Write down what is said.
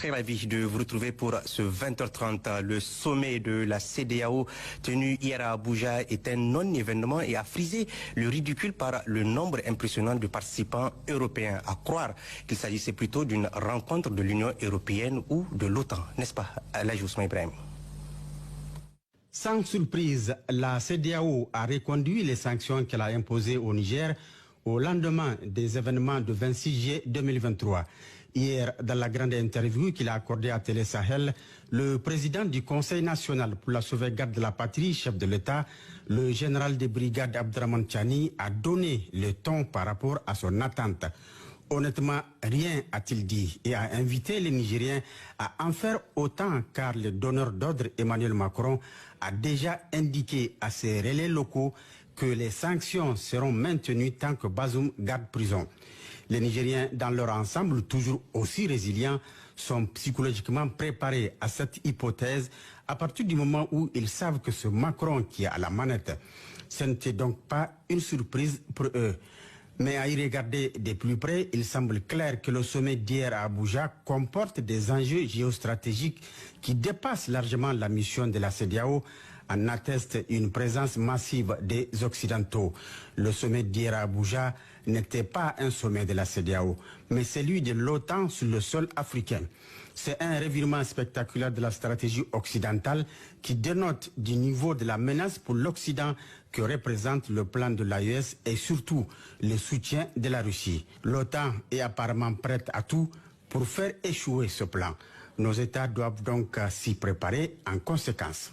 très ravi de vous retrouver pour ce 20h30. Le sommet de la CEDEAO tenu hier à Abuja est un non-événement et a frisé le ridicule par le nombre impressionnant de participants européens. À croire qu'il s'agissait plutôt d'une rencontre de l'Union européenne ou de l'OTAN, n'est-ce pas, Elhadji Ousmane Ibrahim? Sans surprise, la CEDEAO a reconduit les sanctions qu'elle a imposées au Niger au lendemain des événements du 26 juillet 2023. Hier, dans la grande interview qu'il a accordée à Télé Sahel, le président du Conseil national pour la sauvegarde de la patrie, chef de l'État, le général de brigade Abdraman Tchani, a donné le ton par rapport à son attente. Honnêtement, rien a-t-il dit et a invité les Nigériens à en faire autant car le donneur d'ordre Emmanuel Macron a déjà indiqué à ses relais locaux que les sanctions seront maintenues tant que Bazoum garde prison. Les Nigériens, dans leur ensemble, toujours aussi résilients, sont psychologiquement préparés à cette hypothèse à partir du moment où ils savent que ce Macron qui est à la manette, ce n'était donc pas une surprise pour eux. Mais à y regarder de plus près, il semble clair que le sommet d'hier à Abuja comporte des enjeux géostratégiques qui dépassent largement la mission de la CEDEAO, en atteste une présence massive des Occidentaux. Le sommet d'hier à Abuja n'était pas un sommet de la CEDEAO, mais celui de l'OTAN sur le sol africain. C'est un revirement spectaculaire de la stratégie occidentale qui dénote du niveau de la menace pour l'Occident que représente le plan de l'AES et surtout le soutien de la Russie. L'OTAN est apparemment prête à tout pour faire échouer ce plan. Nos États doivent donc s'y préparer en conséquence.